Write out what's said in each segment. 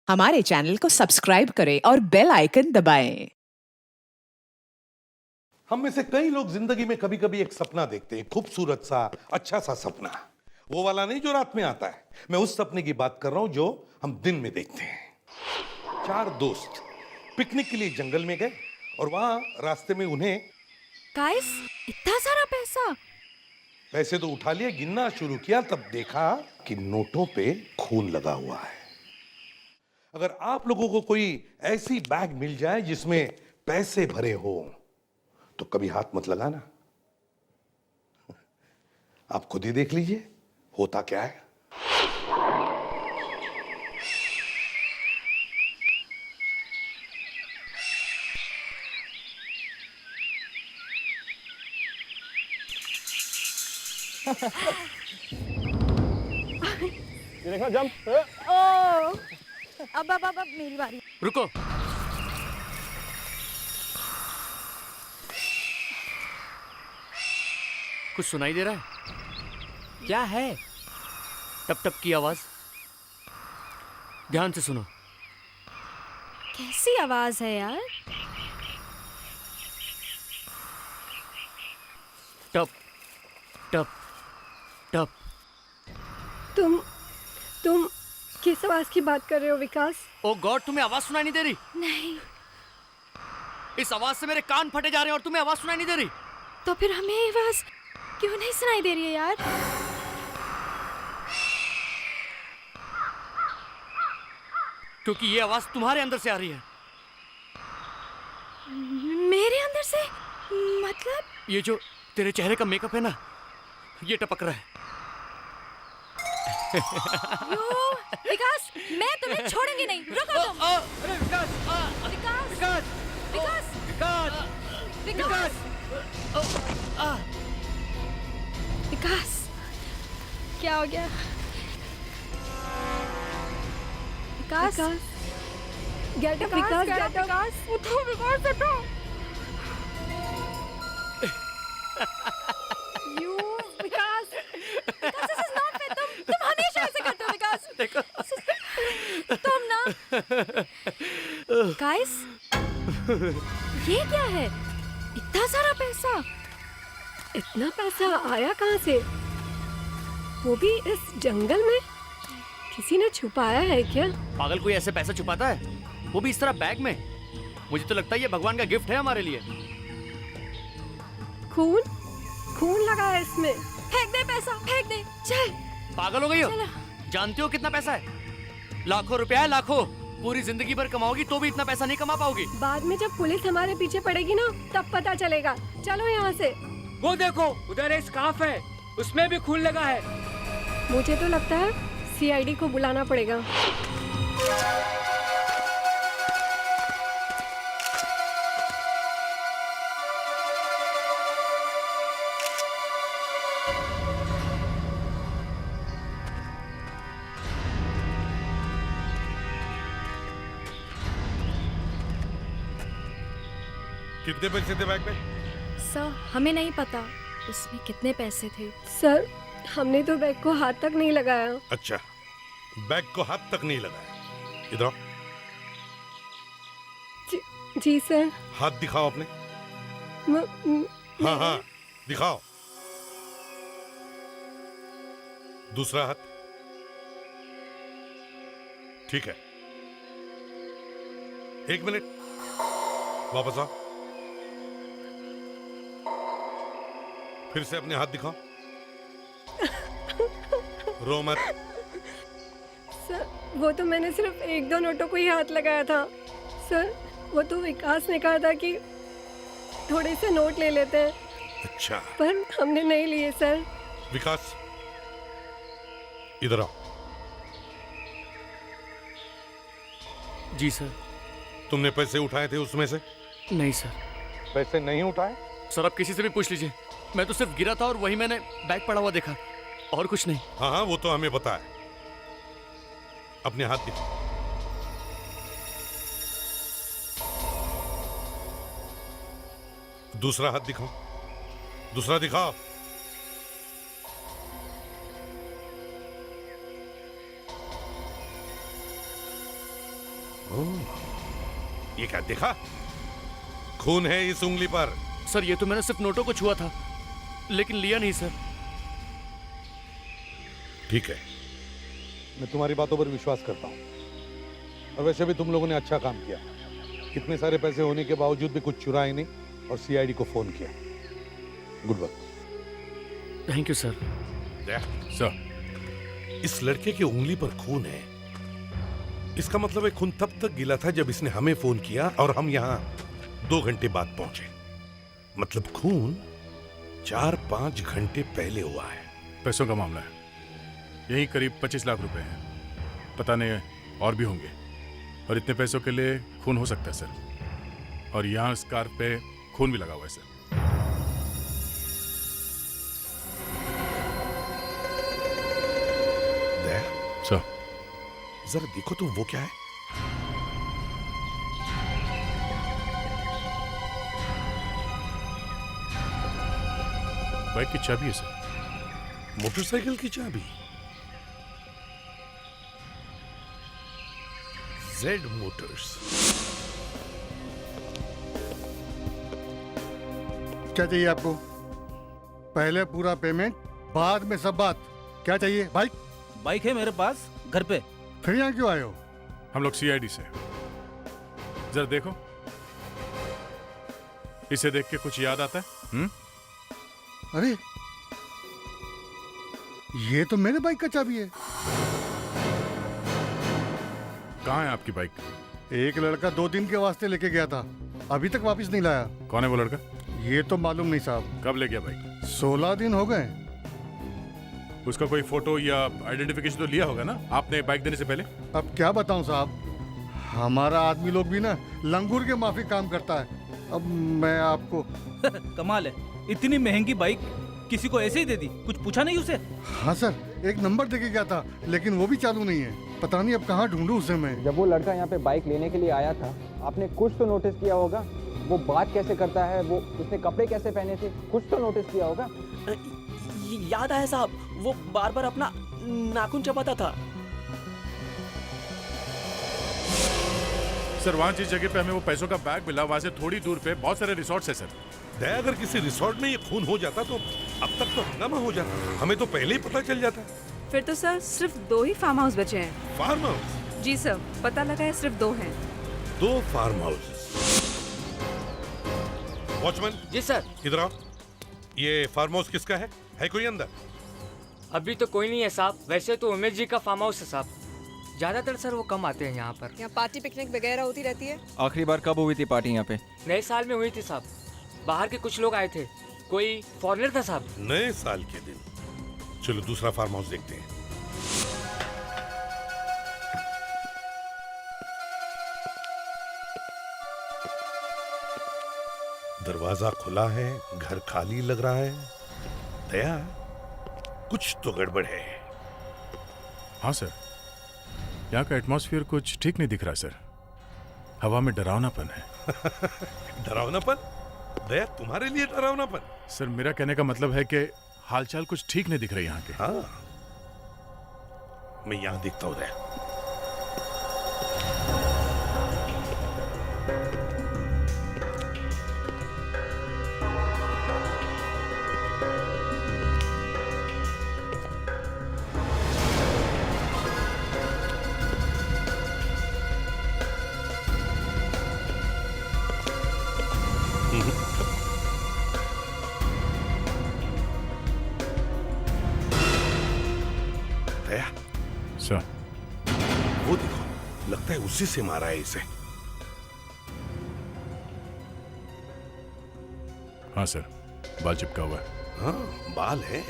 हमारे चैनल को सब्सक्राइब करें और बेल आइकन दबाएं। हम में से कई लोग जिंदगी में कभी कभी एक सपना देखते हैं, खूबसूरत सा, अच्छा सा सपना। वो वाला नहीं जो रात में आता है, मैं उस सपने की बात कर रहा हूं जो हम दिन में देखते हैं। चार दोस्त पिकनिक के लिए जंगल में गए और वहां रास्ते में उन्हें गाइस, इतना सारा पैसा। पैसे तो उठा लिए, गिनना शुरू किया तब देखा कि नोटों पे खून लगा हुआ है। अगर आप लोगों को कोई ऐसी बैग मिल जाए जिसमें पैसे भरे हो तो कभी हाथ मत लगाना। आप खुद ही देख लीजिए होता क्या है। ये देखना जंप। ओ, अब मेरी बारी। रुको, कुछ सुनाई दे रहा है? क्या है? टप टप की आवाज। ध्यान से सुनो। कैसी आवाज है यार? टप टप टप। तुम किस आवाज की बात कर रहे हो विकास? ओ गॉड, तुम्हें आवाज सुनाई नहीं दे रही? नहीं। इस आवाज से मेरे कान फटे जा रहे हैं और तुम्हें आवाज सुनाई नहीं दे रही? तो फिर हमें ये आवाज क्यों नहीं सुनाई दे रही है यार? क्योंकि ये आवाज तुम्हारे अंदर से आ रही है। मेरे अंदर से? मतलब? ये जो तेरे चेहरे का मेकअप है ना, ये टपक रहा है। यो, विकास, मैं तुम्हें छोड़ूंगी नहीं। रुको तुम। अरे विकास! विकास, विकास! विकास, विकास! विकास, विकास, क्या हो गया? विकास, गेट अप विकास, गेट अप। उठो विकास, उठो। You Vikas, Vikas, this is not fair। तुम हमेशा ऐसे करते हो विकास। देखो। तुम ना। गाइस, ये क्या है? इतना सारा पैसा। इतना पैसा आया कहाँ से? वो भी इस जंगल में? किसी ने छुपाया है क्या? पागल, कोई ऐसे पैसा छुपाता है? वो भी इस तरह बैग में? मुझे तो लगता है ये भगवान का गिफ्ट है हमारे लिए। खून लगा है इसमें। फेंक दे पैसा, फेंक दे। चल। पागल हो गई हो? चलो। जानती हो कितना पैसा है? लाखों रुपया है, लाखों। पूरी जिंदगी भर कमाओगी तो भी इतना पैसा नहीं कमा पाओगी। बाद में जब पुलिस हमारे पीछे पड़ेगी ना, तब पता चलेगा। चलो यहाँ से। वो देखो, उधर एक स्कार्फ है, उसमें भी खून लगा है। मुझे तो लगता है सीआईडी को बुलाना पड़ेगा। कितने पैसे थे बैग में? सर, हमें नहीं पता उसमें कितने पैसे थे। सर, हमने तो बैग को हाथ तक नहीं लगाया। अच्छा, बैग को हाथ तक नहीं लगाया। इधर आओ। जी सर। हाथ दिखाओ अपने। हाँ, दिखाओ। दूसरा हाथ। ठीक है, एक मिनट, वापस आओ। फिर से अपने हाथ दिखाओ। रो मत। सर, वो तो मैंने सिर्फ एक दो नोटों को ही हाथ लगाया था। सर, वो तो विकास ने कहा था कि थोड़े से नोट ले लेते हैं। अच्छा, पर हमने नहीं लिए सर। विकास, इधर आओ। जी सर। तुमने पैसे उठाए थे उसमें से? नहीं सर। पैसे नहीं उठाए? सर, आप किसी से भी पूछ लीजिए। मैं तो सिर्फ गिरा था और वही मैंने बैग पड़ा हुआ देखा, और कुछ नहीं। हाँ हाँ, वो तो हमें पता है। अपने हाथ दिखाओ। दूसरा हाथ दिखाओ। दूसरा दिखाओ। ये क्या देखा? खून है इस उंगली पर। सर ये तो मैंने सिर्फ नोटों को छुआ था, लेकिन लिया नहीं सर। ठीक है, मैं तुम्हारी बातों पर विश्वास करता हूं। और वैसे भी तुम लोगों ने अच्छा काम किया। कितने सारे पैसे होने के बावजूद भी कुछ चुराए नहीं और सीआईडी को फोन किया। Good work. Thank you sir. Sir, इस लड़के की उंगली पर खून है। इसका मतलब है खून तब तक गिला था जब इसने हमें फोन किया और हम यहां 2 घंटे बाद पहुंचे। मतलब खून 4-5 घंटे पहले हुआ है। पैसों का मामला है, यही करीब 25 लाख रुपए हैं। पता नहीं और भी होंगे, और इतने पैसों के लिए खून हो सकता है सर। और यहाँ स्कार्फ पे खून भी लगा हुआ है सर। दया, सर, जरा देखो तुम, वो क्या है? बाइक की चाबी है सर। मोटरसाइकिल की चाबी। Z Motors. क्या चाहिए आपको? पहले पूरा पेमेंट, बाद में सब बात। क्या चाहिए? बाइक है मेरे पास घर पे। फिर यहाँ क्यों आए हो? हम लोग सीआईडी से। जरा देखो, इसे देख के कुछ याद आता है? अरे, ये तो मेरे बाइक का चाबी है। कहाँ है आपकी बाइक? एक लड़का 2 दिन के वास्ते लेके गया था, अभी तक वापस नहीं लाया। कौन है वो लड़का? ये तो मालूम नहीं साहब। कब ले गया बाइक? 16 दिन हो गए। उसका कोई फोटो या आइडेंटिफिकेशन तो लिया होगा ना आपने बाइक देने से पहले? अब क्या बताऊं साहब, हमारा आदमी लोग भी ना लंगूर के माफिक काम करता है। अब मैं आपको कमाल है, इतनी महंगी बाइक किसी को ऐसे ही दे दी? कुछ पूछा नहीं उसे? हाँ सर, एक नंबर देके गया था, लेकिन वो भी चालू नहीं है। पता नहीं अब कहाँ ढूंढूं उसे मैं। जब वो लड़का यहाँ पे बाइक लेने के लिए आया था, आपने कुछ तो नोटिस किया होगा। वो बात कैसे करता है, वो उसने कपड़े कैसे पहने थे, कुछ तो नोटिस किया होगा। याद आया साहब, वो बार बार अपना नाखून चबाता था। सर, वहाँ जिस जगह पे हमें वो पैसों का बैग मिला, वहाँ से थोड़ी दूर पे बहुत सारे रिसोर्ट्स है सर। दया, अगर किसी रिसोर्ट में ये खून हो जाता तो अब तक तो हंगामा हो जाता। हमें तो पहले ही पता चल जाता। फिर तो सर सिर्फ 2 ही फार्म हाउस बचे हैं। Farm house? जी सर, पता लगा है सिर्फ 2 हैं। 2 फार्म हाउस। वॉचमैन जी सर। इधर आओ। ये फार्म हाउस किसका है कोई अंदर? अभी तो कोई नहीं है साहब। वैसे तो उमेश जी का फार्म हाउस है साहब। ज्यादातर सर वो कम आते हैं यहाँ पर। यहाँ पार्टी पिकनिक वगैरह होती रहती है। आखिरी बार कब हुई थी पार्टी यहाँ पे? नए साल में हुई थी साहब। बाहर के कुछ लोग आए थे, कोई फॉरेनर था साहब। नए साल के दिन। चलो दूसरा फार्म हाउस देखते हैं। दरवाजा खुला है, घर खाली लग रहा है। दया, कुछ तो गड़बड़ है। हाँ सर, यहाँ का एटमॉस्फेयर कुछ ठीक नहीं दिख रहा सर। हवा में डरावनापन है। डरावनापन? दया, तुम्हारे लिए डरावनापन? सर, मेरा कहने का मतलब है कि हालचाल कुछ ठीक नहीं दिख रही यहाँ के। हाँ, मैं यहाँ देखता हूँ दया। सर, वो देखो, लगता है उसी से मारा है इसे। हाँ सर, बाल चिपका हुआ है। हाँ, बाल है।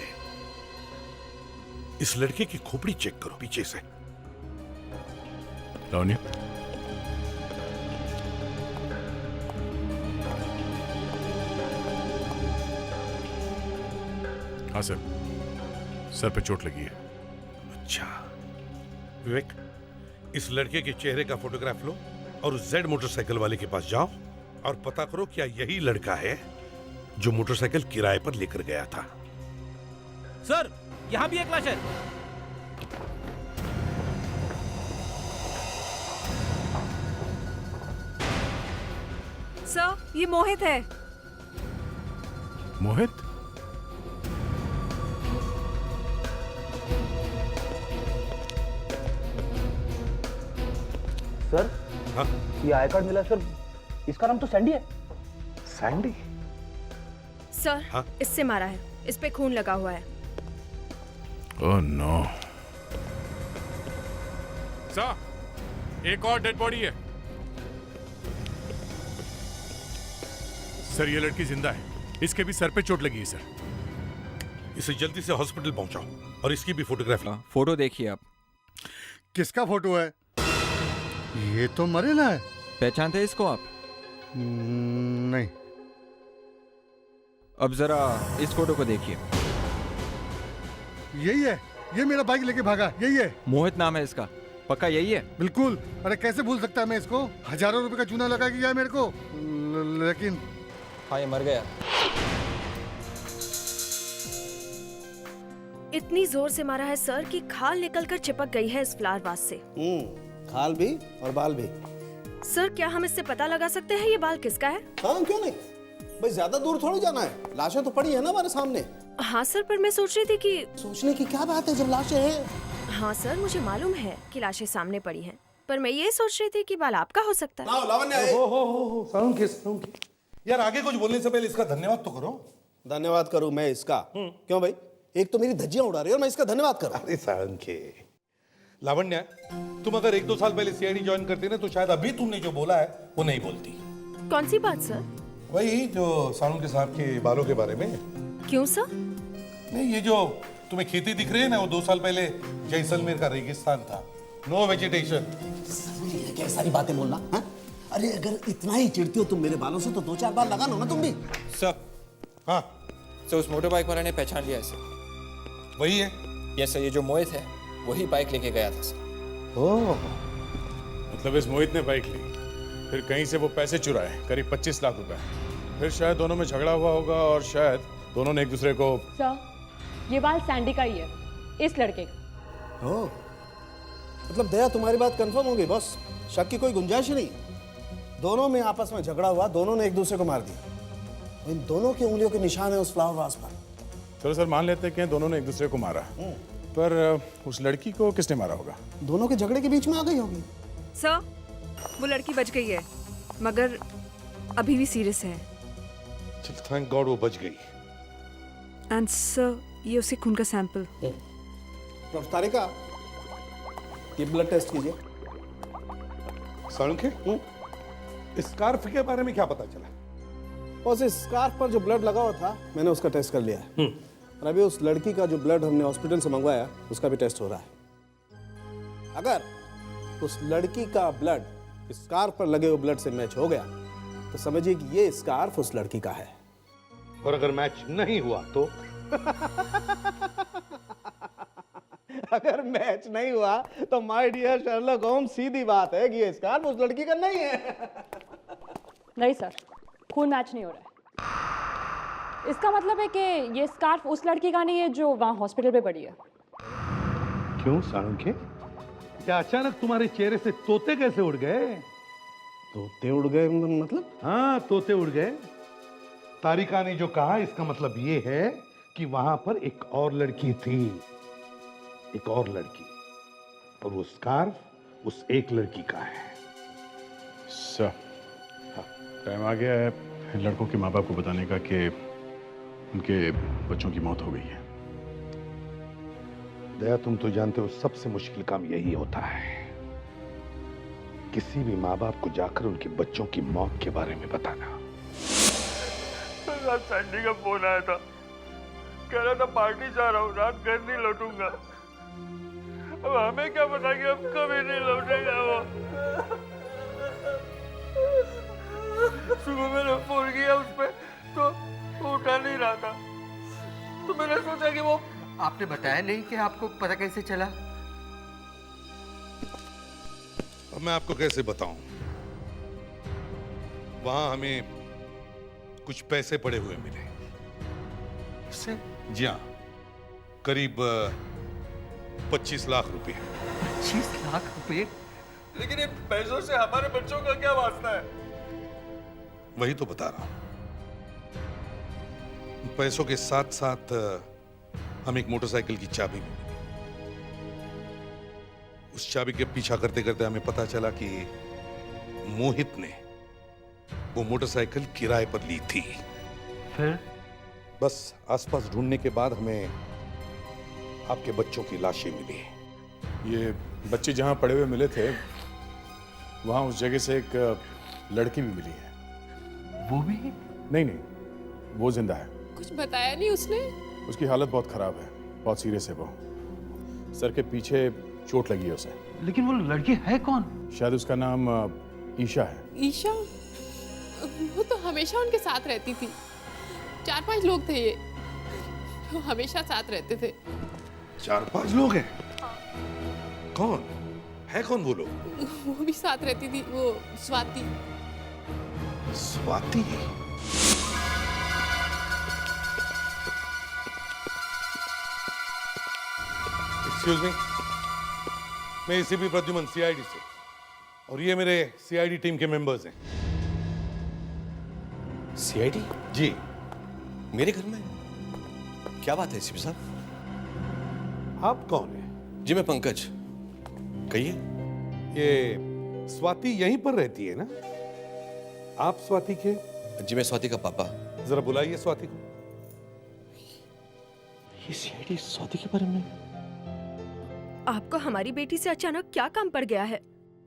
इस लड़के की खोपड़ी चेक करो पीछे से। लावण्य, हाँ सर, सर पे चोट लगी है। अच्छा विवेक, इस लड़के के चेहरे का फोटोग्राफ लो और उस जेड मोटरसाइकिल वाले के पास जाओ और पता करो क्या यही लड़का है जो मोटरसाइकिल किराए पर लेकर गया था। सर, यहाँ भी एक लाश है। सर ये मोहित है। मोहित? सर हाँ? ये आई कार्ड मिला सर, इसका नाम तो सैंडी है। सैंडी? सर हाँ? इससे मारा है, इस पे खून लगा हुआ है। Oh no. सर, एक और डेड बॉडी है। सर ये लड़की जिंदा है, इसके भी सर पे चोट लगी है सर। इसे जल्दी से हॉस्पिटल पहुंचाओ और इसकी भी फोटोग्राफ लो। फोटो देखिए आप। किसका फोटो है? ये तो मरेला है। पहचानते हैं इसको आप? नहीं। अब जरा इस फोटो को देखिए। यही है, ये मेरा बाइक लेके भागा, यही है। मोहित नाम है इसका, पक्का यही है? बिल्कुल। अरे कैसे भूल सकता है मैं इसको? हजारों रुपए का चूना लगा के गया मेरे को, लेकिन हाँ ये मर गया। इतनी जोर से मारा है सर कि खाल निकलकर चिपक गई है इस फ्लावर वास से। खाल भी और बाल भी। सर क्या हम इससे पता लगा सकते हैं ये बाल किसका है? हाँ क्यों नहीं, भाई ज्यादा दूर थोड़ी जाना है, लाशें तो पड़ी है ना हमारे सामने। हाँ सर, पर मैं सोच रही थी कि सोचने की क्या बात है जब लाशें हैं। हाँ सर, मुझे मालूम है कि लाशें सामने पड़ी हैं, पर मैं ये सोच रही थी कि बाल आपका हो सकता है। लावण्य, हो सालुंखे। यार आगे कुछ बोलने से पहले इसका धन्यवाद तो करो। धन्यवाद करूं मैं इसका? क्यों भाई, एक तो मेरी धज्जियां उड़ा रही है और मैं इसका धन्यवाद करूं? अरे सालुंखे, लावण्य तुम अगर 1-2 साल पहले सीआईडी ज्वाइन करती ना तो शायद अभी तुमने जो बोला है वो नहीं बोलती। कौन सी बात सर? वही जो सालुंखे साहब के बालों के बारे में। क्यों सर? नहीं, ये जो तुम्हें खेती दिख रही है ना, वो 2 साल पहले जैसलमेर का रेगिस्तान था, नो वेजिटेशन। क्या सारी बातें बोलना है? अरे अगर इतना ही चिढ़ती हो तुम मेरे बालों से तो 2-4 बार लगा लो ना तुम भी। सर, हाँ सर उस मोटर बाइक वाले ने पहचान लिया इसे। वही है। यस सर, ये जो मोहित है वही बाइक लेके गया था सर। ओह, मतलब इस मोहित ने बाइक ली, फिर कहीं से वो पैसे चुराए, करीब 25 लाख रुपए। फिर शायद दोनों में झगड़ा हुआ होगा और शायद दोनों ने एक दूसरे को। सर, ये बाल सैंडी का ही है, इस लड़के का। ओह, मतलब दया तुम्हारी बात कंफर्म हो गई बॉस, शक की कोई गुंजाइश ही नहीं। दोनों में आपस में झगड़ा हुआ, दोनों ने एक दूसरे को मार दिया। इन दोनों की उंगलियों के निशान है उस फ्लावर वास पर। चलो सर मान लेते हैं कि दोनों ने एक दूसरे को मारा, पर उस लड़की को किसने मारा होगा? दोनों के झगड़े के बीच में आ गई होगी। सर वो लड़की बच गई है, मगर अभी भी सीरियस है। चल थैंक गॉड वो बच गई। एंड सर ये उसके खून का सैंपल। डॉक्टर तारिका, ये ब्लड टेस्ट कीजिए। सालुंखे, स्कार्फ के बारे में क्या पता चला? और इस स्कार्फ पर जो ब्लड लगा हुआ था मैंने उसका टेस्ट कर लिया है, और अभी उस लड़की का जो ब्लड हमने हॉस्पिटल से मंगवाया उसका भी टेस्ट हो रहा है। अगर उस लड़की का ब्लड स्कार्फ पर लगे हुए ब्लड से मैच हो गया तो समझिए कि ये स्कार्फ उस लड़की का है। और अगर मैच नहीं हुआ तो? अगर मैच नहीं हुआ तो माय डियर शर्लॉक होम्स, सीधी बात है कि ये स्कार्फ उस लड़की का नहीं है। नहीं सर, खून मैच नहीं हो रहा है। इसका मतलब है कि ये स्कार्फ उस लड़की का नहीं है जो वहाँ हॉस्पिटल पे पड़ी है। क्यों सालुंखे, क्या अचानक तुम्हारे चेहरे से तोते कैसे उड़ गए? तोते उड़ गए मतलब? हाँ तोते उड़ गए। तारिका ने जो कहा इसका मतलब ये है कि वहां पर एक और लड़की थी, एक और लड़की, और वो स्कार्फ उस एक लड़की का है। सर, टाइम आ गया है लड़कों के माँ बाप को बताने का कि उनके बच्चों की मौत हो गई है। दया, तुम तो जानते हो सबसे मुश्किल काम यही होता है, किसी भी माँ बाप को जाकर उनके बच्चों की मौत के बारे में बताना। रात सैंडी का फोन आया था, कह रहा था पार्टी जा रहा हूँ, रात घर नहीं लौटूंगा। अब हमें क्या पता कि अब कभी नहीं लौटेगा वो। सुबह मैंने फोन किया उस पे तो वो उठा नहीं रहा था, तो मैंने सोचा कि वो। आपने बताया नहीं कि आपको पता कैसे चला? अब मैं आपको कैसे बताऊं? वहां हमें कुछ पैसे पड़े हुए मिले। उससे? जी हाँ, करीब 25 लाख रुपए। 25 लाख रुपए? लेकिन इन पैसों से हमारे बच्चों का क्या वास्ता है? वही तो बता रहा हूं। पैसों के साथ साथ हम एक मोटरसाइकिल की चाबी भी मिली। उस चाबी के पीछा करते करते हमें पता चला कि मोहित ने वो मोटरसाइकिल किराए पर ली थी। फिर बस आसपास ढूंढने के बाद हमें आपके बच्चों की लाशें मिली। ये बच्चे जहाँ पड़े हुए मिले थे वहाँ उस जगह से एक लड़की भी मिली है। वो भी? नहीं, वो जिंदा है। कुछ बताया नहीं उसने? उसकी हालत बहुत खराब है, बहुत सीरियस है वो। सर के पीछे चोट लगी है उसे। लेकिन वो लड़की है कौन? शायद उसका नाम ईशा है। ईशा? वो तो हमेशा उनके साथ रहती थी। 4-5 लोग थे ये, वो हमेशा साथ रहते थे। 4-5 लोग हैं? कौन है? कौन वो लोग? वो भी साथ रहती थी, वो स्वाति। स्वाति? एक्सक्यूज मी, मैं एसीपी प्रद्युमन, सीआईडी से, और ये मेरे सीआईडी टीम के मेंबर्स हैं। सीआईडी? जी। मेरे घर में? क्या बात है एसीपी साहब? आप कौन हैं? जी मैं पंकज। कहिए। ये स्वाति यहीं पर रहती है ना? आप स्वाति के? जी मैं स्वाति का पापा। जरा बुलाइए स्वाति को। ये सीआईडी स्वाति के बारे में? आपको हमारी बेटी से अचानक क्या काम पड़ गया है?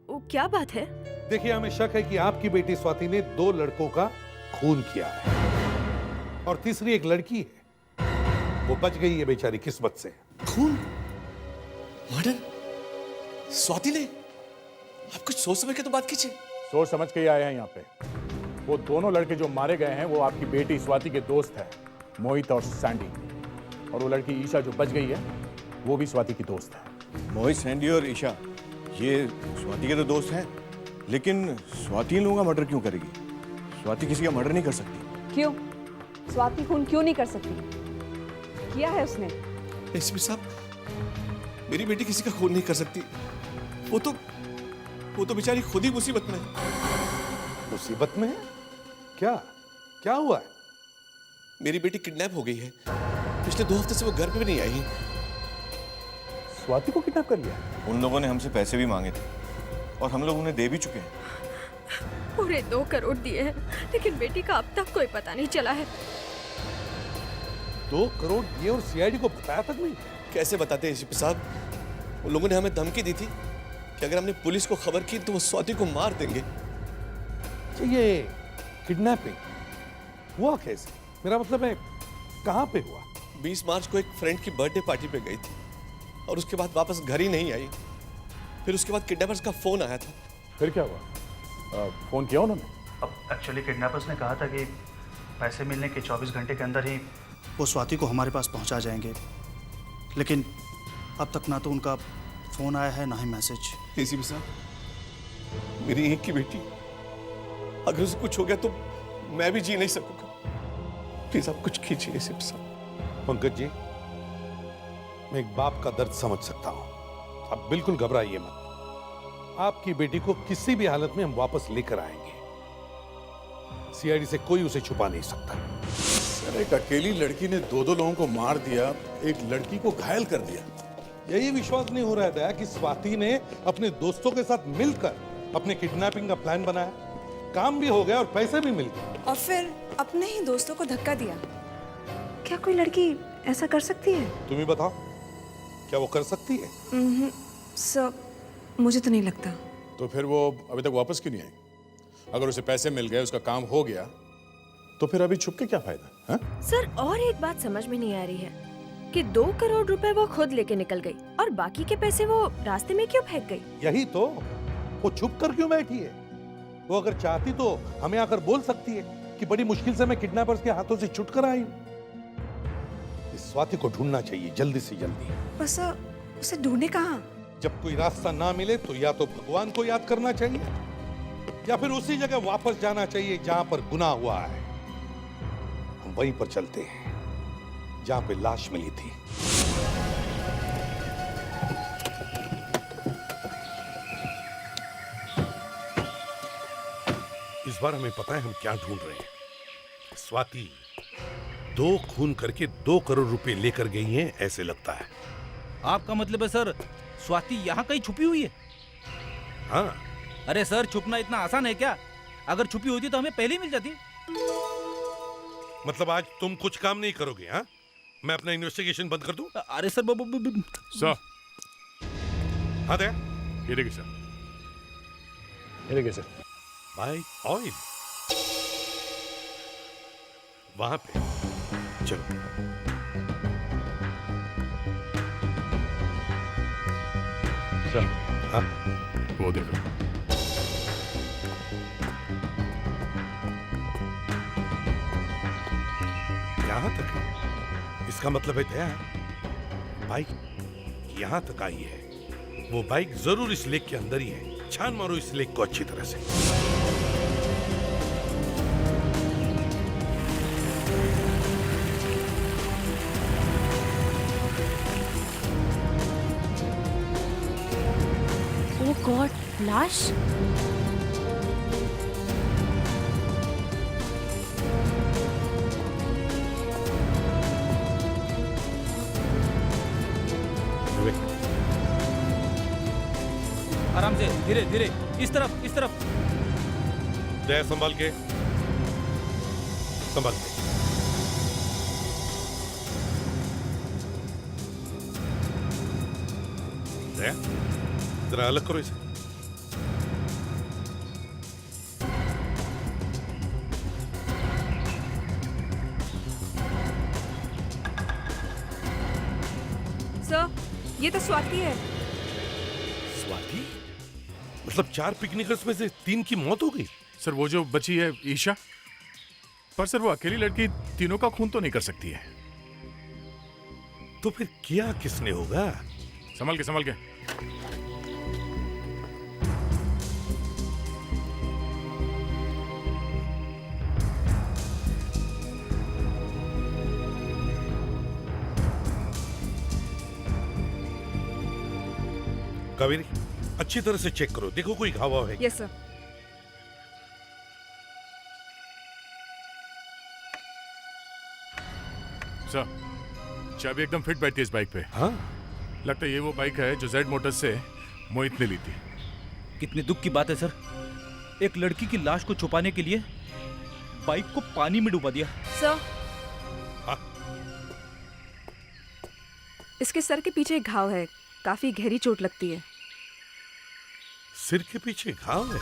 वो क्या बात है? देखिए, हमें शक है कि आपकी बेटी स्वाति ने 2 लड़कों का खून किया है, और तीसरी एक लड़की है, वो बच गई है बेचारी किस्मत से। खून? मर्डर? स्वाति ने? आप कुछ सोच समझ के तो बात कीजिए। सोच समझ के ही आए हैं यहाँ पे। वो दोनों लड़के जो मारे गए हैं वो आपकी बेटी स्वाति के दोस्त हैं, मोहित और सैंडी। और वो लड़की ईशा जो बच गई है वो भी स्वाति की दोस्त है। मोहित, सैंडी और ईशा ये स्वाति के तो दोस्त हैं, लेकिन स्वाति इन लोगों का मर्डर क्यों करेगी? स्वाति किसी का मर्डर नहीं कर सकती। क्यों? स्वाति खून क्यों नहीं कर सकती? किया है उसने। एसीपी साहब, मेरी बेटी किसी का खून नहीं कर सकती। वो तो बेचारी खुद ही मुसीबत में है। मुसीबत में है? क्या हुआ है? मेरी बेटी किडनैप हो गई है। पिछले 2 हफ्ते से वो घर पे भी नहीं आई। स्वाति को किडनैप कर लिया? उन लोगों ने हमसे पैसे भी मांगे थे और हम लोग उन्हें दे भी चुके हैं। पूरे 2 करोड़ दिए हैं, लेकिन बेटी का अब तक कोई पता नहीं चला है। 2 करोड़ दिए और सीआईडी को बताया तक नहीं? कैसे बताते एसीपी साहब? उन लोगों ने हमें धमकी दी थी कि अगर हमने पुलिस को खबर की तो वो स्वाति को मार देंगे। ये किडनैपिंग हुआ कैसे? मेरा मतलब है, कहां पे हुआ? 20 मार्च को एक फ्रेंड की बर्थडे पार्टी पे गई थी और उसके बाद वापस घर ही नहीं आई। फिर उसके बाद किडनैपर्स का फोन आया था। फिर क्या हुआ? फोन किया उन्होंने? अब एक्चुअली किडनैपर्स ने कहा था कि पैसे मिलने के 24 घंटे के अंदर ही वो स्वाति को हमारे पास पहुंचा जाएंगे, लेकिन अब तक ना तो उनका फोन आया है ना ही मैसेज। एसीपी साहब, मेरी एक की बेटी, अगर उसे कुछ हो गया तो मैं भी जी नहीं सकूंगा। प्लीज आप कुछ कीजिए एसीपी साहब। पंकज जी, मैं एक बाप का दर्द समझ सकता हूं। आप बिल्कुल घबराइए मत। आपकी बेटी को किसी भी हालत में हम वापस लेकर आएंगे। सीआईडी से कोई उसे छुपा नहीं सकता। सर, एक अकेली लड़की ने 2 लोगों को मार दिया, एक लड़की को घायल कर दिया। यही विश्वास नहीं हो रहा है दया कि स्वाति ने अपने दोस्तों के साथ मिलकर अपने किडनैपिंग का प्लान बनाया, काम भी हो गया और पैसे भी मिल गए, और फिर अपने ही दोस्तों को धक्का दिया। क्या कोई लड़की ऐसा कर सकती है? तुम ही बताओ, क्या वो कर सकती है? सर, मुझे तो नहीं लगता। तो फिर वो अभी तक वापस क्यों नहीं आई? अगर उसे पैसे मिल गए, उसका काम हो गया, तो फिर अभी छुप के क्या फायदा? हा? सर, और एक बात समझ में नहीं आ रही है कि 2 करोड़ रुपए वो खुद लेके निकल गई और बाकी के पैसे वो रास्ते में क्यों फेंक गई? यही तो, वो छुप कर क्यों बैठी है? वो अगर चाहती तो हमें आकर बोल सकती है कि बड़ी मुश्किल से मैं किडनैपर्स के हाथों से छुटकर आई हूं। इस स्वाति को ढूंढना चाहिए जल्दी से जल्दी। बस उसे ढूंढे कहां? जब कोई रास्ता ना मिले तो या तो भगवान को याद करना चाहिए या फिर उसी जगह वापस जाना चाहिए जहां पर गुनाह हुआ है। हम वहीं पर चलते हैं जहां पे लाश मिली थी। इस बार हमें पता है हम क्या ढूंढ रहे हैं। स्वाति 2 खून करके 2 करोड़ रुपए लेकर गई हैं, ऐसे लगता है। आपका मतलब है सर स्वाति यहाँ कहीं छुपी हुई है? हाँ। अरे सर छुपना इतना आसान है क्या? अगर छुपी होती तो हमें पहले ही मिल जाती। मतलब आज तुम कुछ काम नहीं करोगे? हाँ, मैं अपना इन्वेस्टिगेशन बंद कर दूं? अरे सर सर। हाँ दया, ये देखिए सर, ये देखिए सर। बाइक ऑयल वहां पे। चलो सर। हाँ वो देखो। यहां तक है। इसका मतलब है दया, बाइक यहां तक आई है। वो बाइक जरूर इस लेक के अंदर ही है। छान मारो इस लेक को अच्छी तरह से। ओह गॉड, लाश। आराम से, धीरे धीरे, इस तरफ, इस तरफ। दया संभाल के, संभाल के। दया जरा अलग करो इसे। सर, ये तो स्वाति है। स्वाति? मतलब 4 पिकनिकर्स में से 3 की मौत हो गई? सर वो जो बची है ईशा, पर सर वो अकेली लड़की तीनों का खून तो नहीं कर सकती है। तो फिर किया किसने होगा? संभल के, संभल के। कावेरी अच्छी तरह से चेक करो, देखो कोई घाव वाव है। Yes sir. सर चाबी एकदम फिट बैठती है इस बाइक पे। हाँ? लगता है ये वो बाइक है जो जेड मोटर्स से मोहित ने ली थी। कितने दुख की बात है सर, एक लड़की की लाश को छुपाने के लिए बाइक को पानी में डुबा दिया। सर, इसके सर के पीछे एक घाव है, काफी गहरी चोट लगती है। सिर के पीछे घाव है?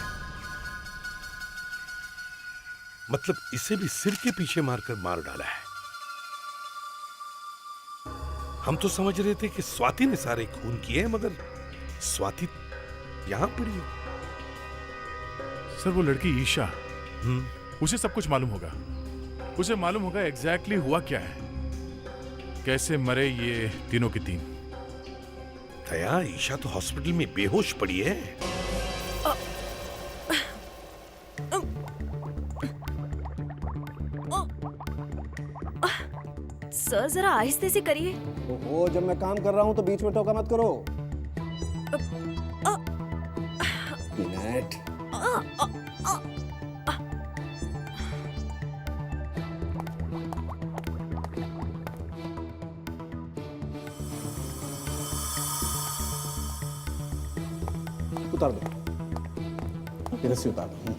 मतलब इसे भी सिर के पीछे मारकर मार डाला है। हम तो समझ रहे थे कि स्वाति ने सारे खून किए हैं, मगर स्वाति यहां पड़ी है। सर वो लड़की ईशा, उसे सब कुछ मालूम होगा। उसे मालूम होगा एग्जैक्टली हुआ क्या है, कैसे मरे ये तीनों के तीन। दया, ईशा तो हॉस्पिटल में बेहोश पड़ी है। सर जरा आहिस्ते से करिए। ओहो, जब मैं काम कर रहा हूं तो बीच में टोका मत करो। मिनट। उतार दो, ये रस्सी उतार दो।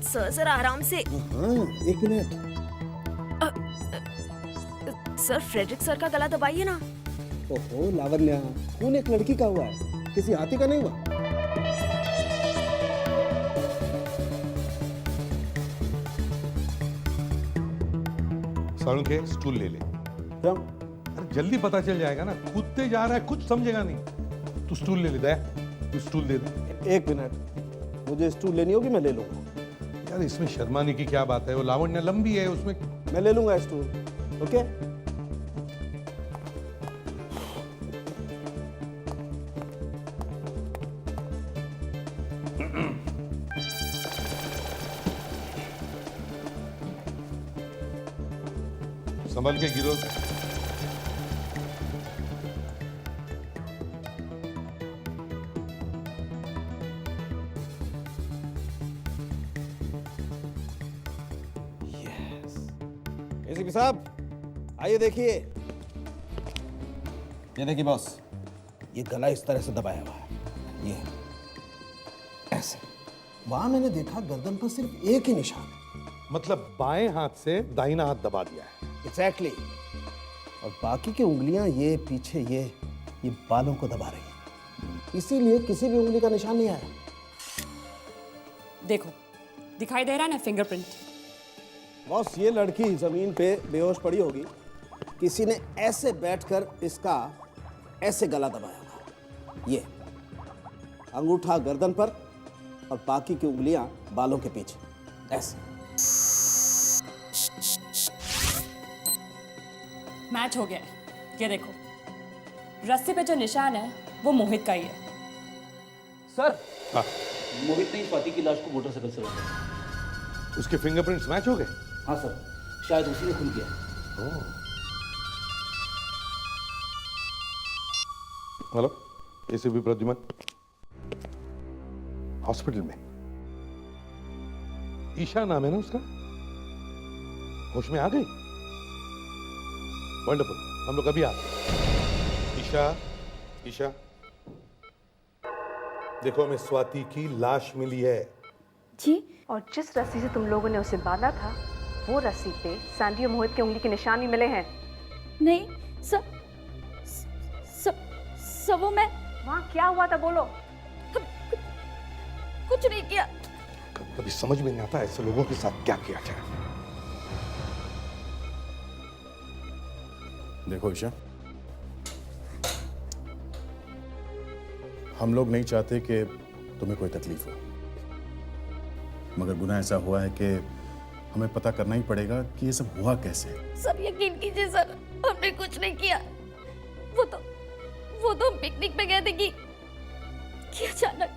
सर जरा आराम से। हाँ, 1 मिनट। सर फ्रेडरिक सर का गला दबाइए ना। ओहो लावण्या, खून एक लड़की का हुआ है, किसी हाथी का नहीं हुआ। साळुंखे, स्टूल ले ले। क्यों? अरे जल्दी पता चल जाएगा ना, कूदते जा रहा है, कुछ समझेगा नहीं। तू स्टूल ले ले दया, तू स्टूल दे दे। 1 मिनट, मुझे स्टूल लेनी होगी, मैं ले लूंगा। यार इसमें शर्माने की क्या बात है, वो लावण्य लंबी है, उसमें मैं ले लूंगा स्टूल। ओके? संभल के गिरो। एसीपी साहब आइए देखिए। ये देखिए बॉस, ये गला इस तरह से दबाया हुआ है, ये ऐसे। वहां मैंने देखा गर्दन पर सिर्फ एक ही निशान है। मतलब बाएं हाथ से दाहिना हाथ दबा दिया है। एग्जैक्टली। और बाकी की उंगलियां ये पीछे ये बालों को दबा रही हैं, इसीलिए किसी भी उंगली का निशान नहीं आया। देखो, दिखाई दे रहा है ना फिंगरप्रिंट। बॉस, ये लड़की जमीन पे बेहोश पड़ी होगी, किसी ने ऐसे बैठकर इसका ऐसे गला दबाया होगा। ये अंगूठा गर्दन पर और बाकी की उंगलियां बालों के पीछे ऐसे। मैच हो गया है। ये देखो, रस्सी पे जो निशान है वो मोहित का ही है। सर, हाँ। मोहित ने स्वाति की लाश को मोटरसाइकिल से रोका। उसके फिंगरप्रिंट्स मैच हो गए? हाँ सर, शायद उसी ने खून किया। हेलो, एसीपी प्रद्युमन, हॉस्पिटल में। ईशा नाम है ना उसका? होश में आ गई? वंडरफुल, हम लोग अभी आते हैं। ईशा, देखो हमें स्वाति की लाश मिली है। जी, और जिस रस्सी से तुम लोगों ने उसे बांधा था, वो रस्सी पे सैंडी और मोहित की उंगली के निशान भी मिले हैं। नहीं, सब वो मैं। वहाँ क्या हुआ था, बोलो। कुछ नहीं किया। कभी समझ में नहीं आता ऐसे लोगों के साथ क्या किया जाए। देखो ईशा, हम लोग नहीं चाहते कि तुम्हें कोई तकलीफ हो, मगर गुनाह ऐसा हुआ है कि हमें पता करना ही पड़ेगा कि ये सब हुआ कैसे। सब यकीन कीजिए सर, हमने कुछ नहीं किया। वो तो पिकनिक पे गए थे कि अचानक।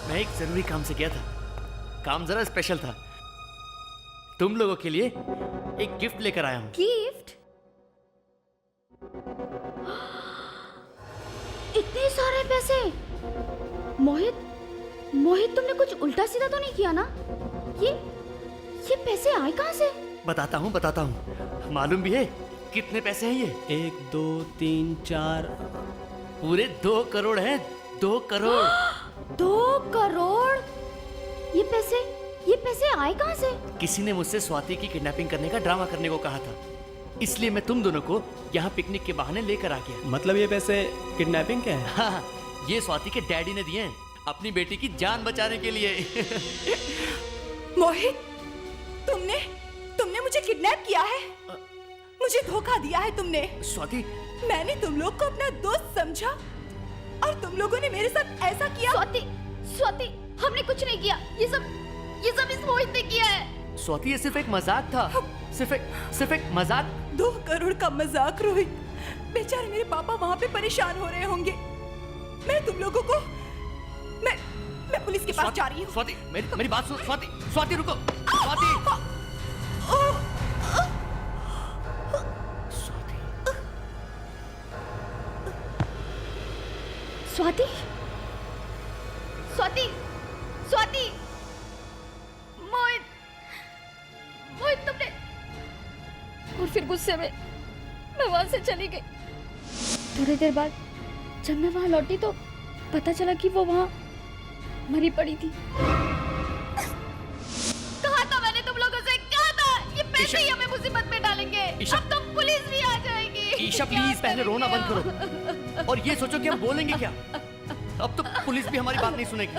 मैं एक जरूरी काम से गया था। काम जरा स्पेशल था। तुम लोगों के लिए एक गिफ्ट लेकर आया हूं। गिफ्ट? इतने सारे पैसे? मोहित तुमने कुछ उल्टा सीधा तो नहीं किया ना? ये पैसे आए कहाँ से? बताता हूँ। मालूम भी है कितने पैसे हैं ये? 1 2 3 4 पूरे 2 करोड़ हैं। 2 करोड़। 2 करोड़? ये पैसे आए कहाँ से? किसी ने मुझसे स्वाति की किडनैपिंग करने का ड्रामा करने को कहा था, इसलिए मैं तुम दोनों को यहाँ पिकनिक के बहाने लेकर आ गया। मतलब ये पैसे किडनैपिंग के हैं? हाँ, ये स्वाति के डैडी ने दिए हैं अपनी बेटी की जान बचाने के लिए। मोहित, तुमने मुझे किडनैप किया है, मुझे धोखा दिया है तुमने। स्वाति, मैंने तुम लोग को अपना दोस्त समझा और तुम लोगों ने मेरे साथ ऐसा किया। स्वाति, हमने कुछ नहीं किया। ये सब इस मोहित ने किया है। स्वाति, ये सिर्फ एक मजाक था। सिर्फ एक मजाक। 2 करोड़ का मजाक रोहित। बेचारे मेरे पापा वहाँ पे परेशान हो रहे होंगे। मैं तुम लोगों को मैं पुलिस के पास जा रही हूँ। स्वाति, मेरी बात सुन। स्वाति रुको। स्वाति, मोहित तुमने। और फिर गुस्से में मैं वहां से चली गई। थोड़ी देर बाद जब मैं वहां लौटी तो पता चला कि वो वहां मरी पड़ी थी। कहा था मैंने तुम लोगों से, कहा था ये पैसे ही हमें मुसीबत में डालेंगे। अब तो पुलिस भी आ जाएगी। ईशा प्लीज पहले रोना बंद करो और ये सोचो कि हम बोलेंगे क्या। अब तो पुलिस भी हमारी बात नहीं सुनेगी।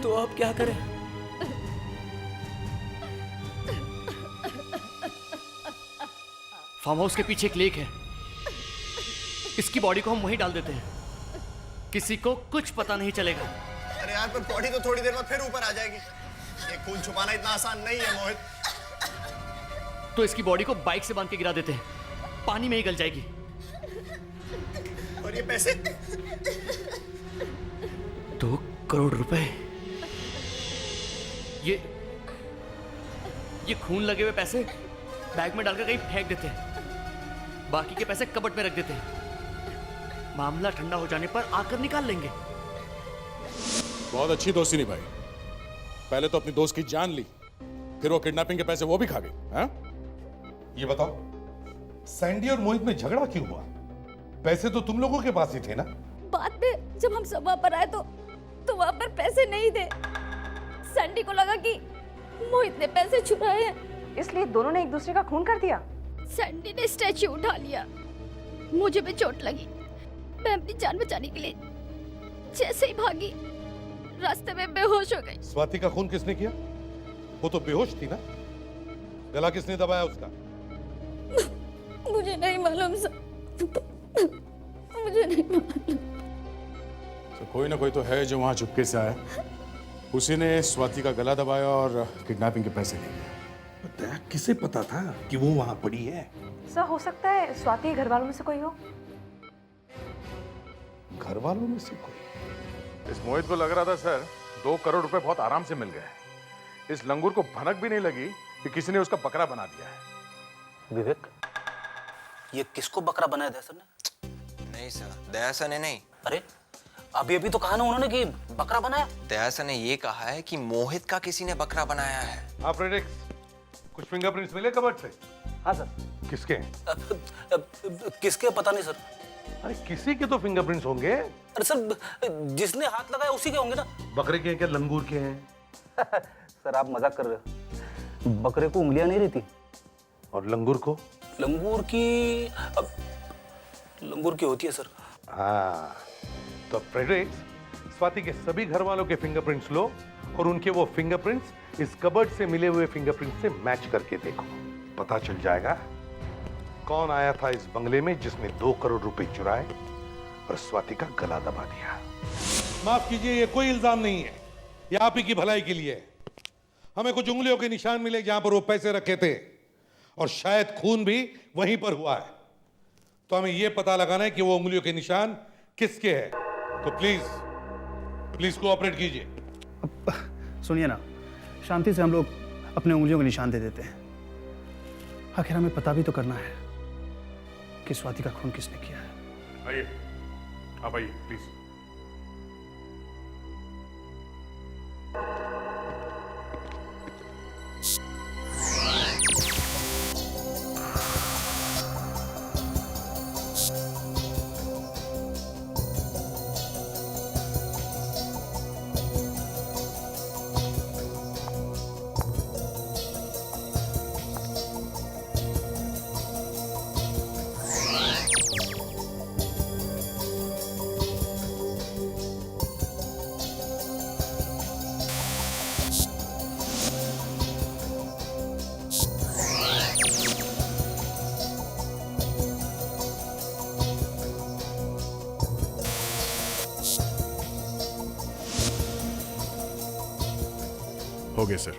तो अब क्या करें? फार्म हाउस के पीछे एक लेक है, इसकी बॉडी को हम वहीं डाल देते हैं, किसी को कुछ पता नहीं चलेगा। अरे यार, पर बॉडी तो थोड़ी देर बाद फिर ऊपर आ जाएगी। ये खून छुपाना इतना आसान नहीं है मोहित। तो इसकी बॉडी को बाइक से बांध के गिरा देते हैं, पानी में ही गल जाएगी। और ये पैसे? 2 करोड़ रुपए। ये खून लगे हुए पैसे बैग में डालकर कहीं फेंक देते हैं, बाकी के पैसे कबर्ड में रख देते हैं। मामला ठंडा हो जाने पर आकर निकाल लेंगे। बहुत अच्छी दोस्ती निभाई। पहले तो अपनी दोस्त की जान ली, फिर वो किडनैपिंग के पैसे वो भी खा गई। हाँ? ये बताओ, सैंडी और मोहित में झगड़ा क्यों हुआ? पैसे तो तुम लोगों के पास ही थे ना? बाद में जब हम सब वहां पर आए तो वहां पर पैसे नहीं थे। सैंडी को लगा कि मोहित ने पैसे चुराए हैं, इसलिए दोनों ने एक दूसरे का खून कर दिया। सैंडी ने स्टैच्यू उठा लिया, मुझे भी चोट लगी। मैं अपनी जान बचाने के लिए जैसे ही भागी, रास्ते में बेहोश हो गई। स्वाति का खून किसने किया? वो तो बेहोश थी ना? गला किसने दबाया उसका? मुझे नहीं मालूम सर, मुझे नहीं मालूम। तो कोई ना कोई तो है जो वहां चुपके से आया, उसी ने स्वाति का गला दबाया और किडनैपिंग के पैसे ले लिए। किसे पता था कि वो वहां पड़ी है? सर हो सकता है स्वाति के घर वालों में से कोई हो। घर वालों में से कोई? इस मोहित को लग रहा था सर 2 करोड़ रुपए बहुत आराम से मिल गए। इस लंगूर को भनक भी नहीं लगी कि किसी ने उसका बकरा बना दिया है। विवेक, ये किसको बकरा बनाया दया सर ने? नहीं सर, दया सर ने नहीं। अरे अभी अभी तो कहा ना उन्होंने कि बकरा बनाया। दया सर ने ये कहा है कि मोहित का किसी ने बकरा बनाया है। हाँ फ्रेडेक्स, कुछ फिंगरप्रिंट्स मिले कबर्ड से? हाँ सर। किसके? किसके पता नहीं सर। अरे किसी के तो फिंगरप्रिंट्स होंगे। अरे सर, जिसने हाथ लगाया उसी के होंगे ना। बकरे के हैं क्या लंगूर के हैं? सर आप मजाक कर रहे हो। बकरे को उंगलियां नहीं रहती। और लंगूर को? लंगूर की होती है सर। हाँ, तो फ्रेडरिक्स, स्वाति के सभी घर वालों के फिंगरप्रिंट्स लो और उनके वो फिंगरप्रिंट्स इस कबर्ड से मिले हुए फिंगरप्रिंट से मैच करके देखो। पता चल जाएगा कौन आया था इस बंगले में जिसने 2 करोड़ रुपए चुराए और स्वाति का गला दबा दिया। माफ कीजिए, ये कोई इल्जाम नहीं है, ये आप ही की भलाई के लिए है। हमें कुछ उंगलियों के निशान मिले जहां पर वो पैसे रखे थे और शायद खून भी वहीं पर हुआ है। तो हमें यह पता लगाना है कि वो उंगलियों के निशान किसके हैं। तो प्लीज कोऑपरेट कीजिए। सुनिए ना, शांति से हम लोग अपने उंगलियों के निशान दे देते हैं। आखिर हमें पता भी तो करना है कि स्वाति का खून किसने किया है। आइए, आप आइए प्लीज। हो गया सर।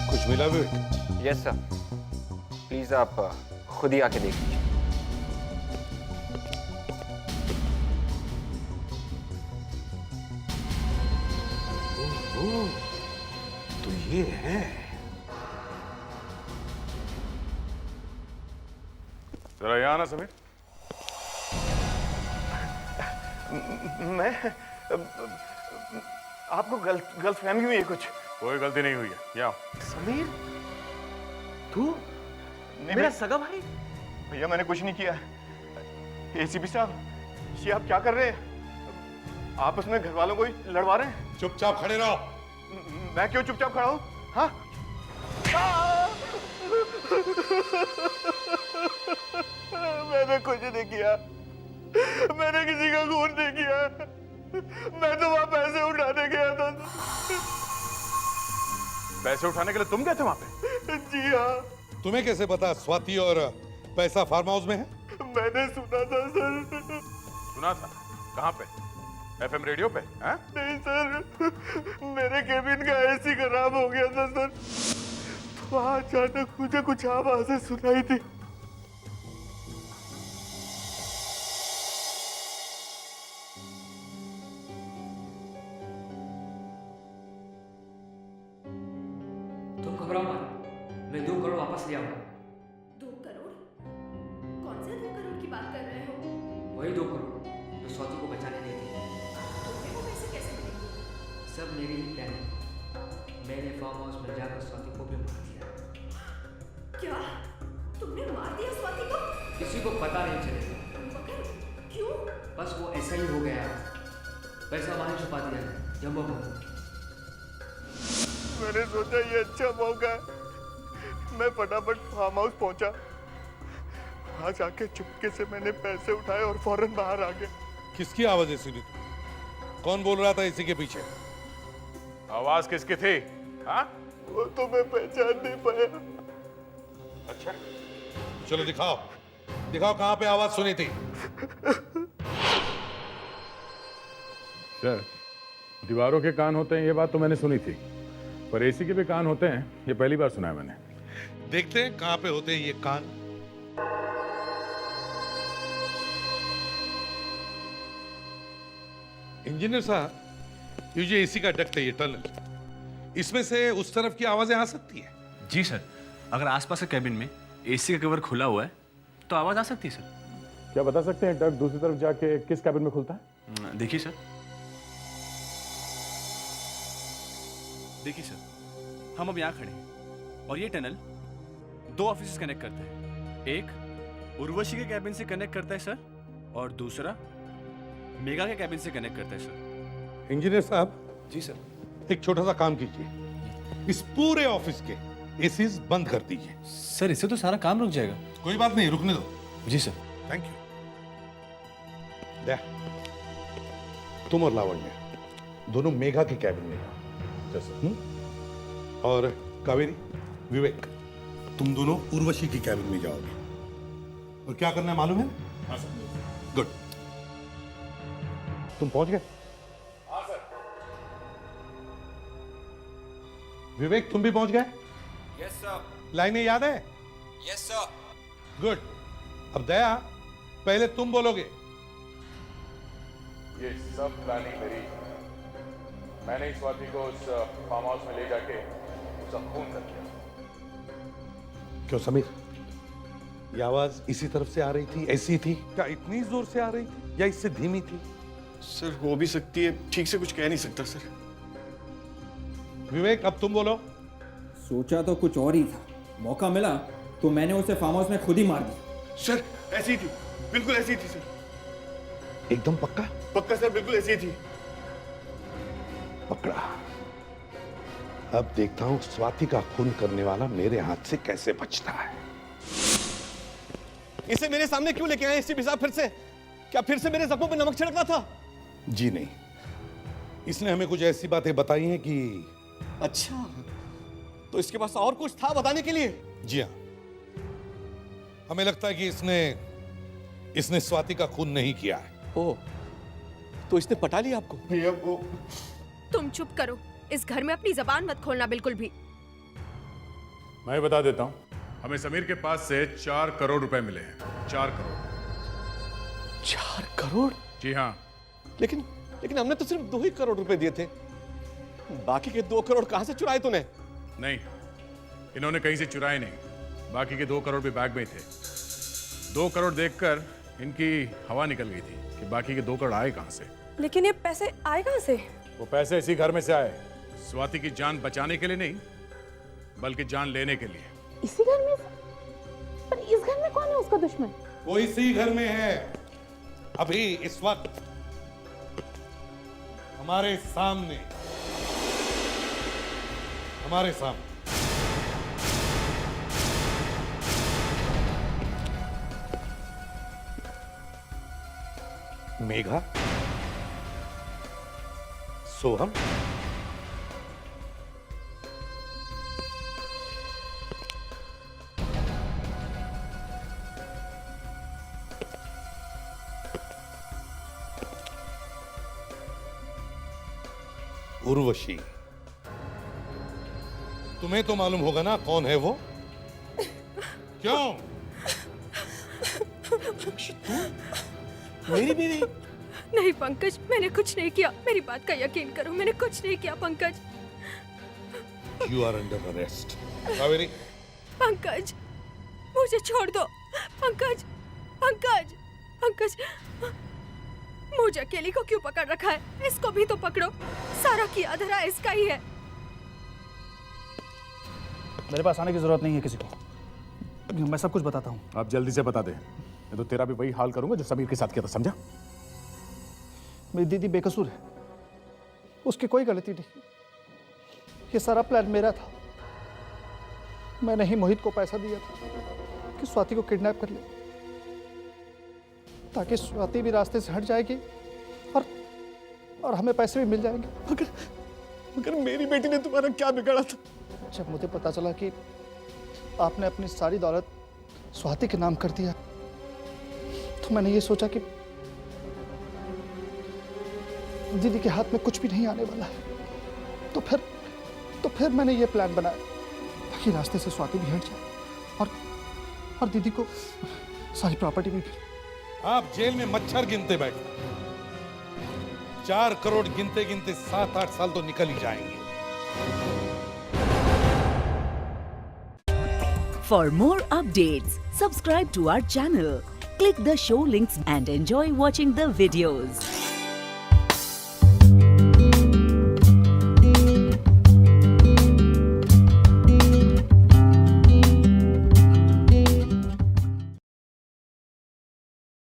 कुछ मिला भी? यस सर, प्लीज आप खुद ही आके देख लीजिए। तो ये है। जरा यहाँ आना समीर। मैं आपको गलत फहमी हुई है कुछ। कोई गलती नहीं हुई है, यहाँ समीर, तू मेरा सगा भाई? भैया मैंने कुछ नहीं किया। एसीपी साहब, ये आप क्या कर रहे हैं? आप उसमें घर वालों को ही लड़वा रहे हैं। चुपचाप खड़े रहो। मैं क्यों चुपचाप खड़ा हूं? हाँ? मैंने कुछ नहीं किया, मैंने किसी का खून नहीं किया। मैं तो वहां पैसे उठाने गया था। पैसे उठाने के लिए तुम गए थे वहां पे? जी हाँ। तुम्हें कैसे पता स्वाति और पैसा फार्म हाउस में है? मैंने सुना था सर। सुना था? कहाँ पे? एफएम रेडियो पे? हाँ? नहीं सर, मेरे केबिन का एसी खराब हो गया था सर। तो अचानक मुझे कुछ आवाजें सुनाई थी। वापस ले आऊंगा। 2 करोड़? कौन से 2 करोड़ की बात कर रहे हो? वही 2 करोड़ जो स्वाति को बचाने गए थे। तुम्हें वो पैसे कैसे मिलेंगे? सब मेरी ही प्लान है। मैंने फार्म हाउस में जाकर स्वाति को भी मार दिया। क्या? तुमने मार दिया स्वाति को? किसी को पता नहीं चलेगा। मगर क्यों? बस वो ऐसा ही हो गया। पैसा वहीं छुपा दिया जम्बो को। मैंने सोचा ये अच्छा मौका है। मैं फटाफट फार्म हाउस पहुंचा। वहां जाके चुपके से मैंने पैसे उठाए और फौरन बाहर आ गया। किसकी आवाज है सुनी? कौन बोल रहा था इसी के पीछे? आवाज किसकी थी? हाँ? वो तो मैं पहचान नहीं पाया। अच्छा, चलो दिखाओ, दिखाओ कहां पे आवाज सुनी थी। सर, दीवारों के कान होते हैं ये बात तो मैंने सुनी थी, पर एसी के भी कान होते हैं ये पहली बार सुना है मैंने। देखते हैं कहां पे होते हैं ये कान। इंजीनियर साहब, ये जो एसी का डक्ट है, ये टनल, इसमें से उस तरफ की आवाजें आ सकती है? जी सर, अगर आसपास के कैबिन में एसी का कवर खुला हुआ है तो आवाज आ सकती है सर। क्या बता सकते हैं डक्ट दूसरी तरफ जाके किस कैबिन में खुलता है? देखिए सर, देखिए सर, हम अब यहाँ खड़े हैं और ये टनल 2 ऑफिस कनेक्ट करता है। एक उर्वशी के कैबिन से कनेक्ट करता है सर, और दूसरा मेगा के कैबिन से कनेक्ट करता है सर। इंजीनियर साहब। जी सर। एक छोटा सा काम कीजिए, इस पूरे ऑफिस के एसीज बंद कर दीजिए। सर इससे तो सारा काम रुक जाएगा। कोई बात नहीं, रुकने दो। जी सर। Thank you. दे, तुम और लावण्य दोनों मेघा के कैबिन में जाओ। और कावेरी, विवेक, तुम दोनों उर्वशी की कैबिन में जाओगे। और क्या करना है मालूम है? हाँ सर। गुड। तुम पहुंच गए? हाँ सर। विवेक, तुम भी पहुंच गए? Yes sir. लाइनें याद है? Yes sir. गुड। अब दया, पहले तुम बोलोगे। ये सब प्लानिंग मेरी। मैंने इस स्वाति को उस फार्म हाउस में ले जाके उसका खून कर दिया। क्यों समीर, ये आवाज इसी तरफ से आ रही थी? ऐसी थी क्या? इतनी जोर से आ रही थी या इससे धीमी थी? सर हो भी सकती है, ठीक से कुछ कह नहीं सकता सर। विवेक, अब तुम बोलो। सोचा तो कुछ और ही था, मौका मिला तो मैंने उसे फार्म हाउस में खुद ही मार दिया। सर ऐसी थी, बिल्कुल ऐसी थी सर। एकदम पक्का? पक्का सर, बिल्कुल ऐसी थी। पकड़ा। अब देखता हूं स्वाति का खून करने वाला मेरे हाथ से कैसे बचता है। इसे मेरे सामने क्यों लेके आए एसीपी साहब? फिर से क्या फिर से मेरे जख्मों पे नमक छिड़कना था? जी नहीं, इसने हमें कुछ ऐसी बातें बताई हैं कि। अच्छा, तो इसके पास और कुछ था बताने के लिए? जी हाँ, हमें लगता है कि इसने स्वाति का खून नहीं किया है। ओह, तो इसने पटा लिया आपको? भैया वो। तुम चुप करो, इस घर में अपनी जबान मत खोलना बिल्कुल भी। मैं बता देता हूं, हमें समीर के पास से 4 करोड़ रुपए मिले हैं। 4 करोड़। 4 करोड़? जी हाँ। लेकिन हमने तो सिर्फ 2 ही करोड़ रुपए दिए थे। बाकी के 2 करोड़ कहां से चुराए तूने? नहीं, इन्होंने कहीं से चुराए नहीं। बाकी के 2 करोड़ भी बैग में थे। 2 करोड़ देखकर इनकी हवा निकल गई थी कि बाकी के 2 करोड़ आए कहां से। लेकिन ये पैसे आए कहां से? वो पैसे इसी घर में से आए, स्वाति की जान बचाने के लिए नहीं, बल्कि जान लेने के लिए। इसी घर में? पर इस घर में कौन है उसका दुश्मन? वो इसी घर में है, अभी इस वक्त हमारे सामने। मेघा, सोहम, उर्वशी। तुम्हें तो मालूम होगा ना कौन है वो? क्यों? मेरी बीवी? नहीं पंकज, मैंने कुछ नहीं किया। मेरी बात का यकीन करो, मैंने कुछ नहीं किया Pankaj. You are under arrest. Kaveri, Pankaj, मुझे छोड़ दो। पंकज, पंकज, पंकज, मुझे अकेली को क्यों पकड़ रखा है? इसको भी तो पकड़ो। सारा की आधा इसका ही है। मेरे पास आने की जरूरत नहीं है किसी को, मैं सब कुछ बताता हूँ। आप जल्दी से बता दे, मैं तो तेरा भी वही हाल करूंगा जो समीर के साथ किया था, समझा? मेरी दीदी बेकसूर है, उसकी कोई गलती नहीं। ये सारा प्लान मेरा था। मैंने ही मोहित को पैसा दिया था कि स्वाति को किडनैप कर ले, ताकि स्वाति भी रास्ते से हट जाएगी और हमें पैसे भी मिल जाएंगे। मगर मेरी बेटी ने तुम्हारा क्या बिगाड़ा था? जब मुझे पता चला कि आपने अपनी सारी दौलत स्वाति के नाम कर दिया, तो मैंने ये सोचा कि दीदी के हाथ में कुछ भी नहीं आने वाला है। तो फिर मैंने ये प्लान बनाया ताकि रास्ते से स्वाति भी हट जाए और दीदी को सारी प्रॉपर्टी भी मिले। आप जेल में मच्छर गिनते बैठे, 4 करोड़ गिनते गिनते 7-8 साल तो निकल ही जाएंगे। For more updates, subscribe to our channel, click the show links and enjoy watching the videos.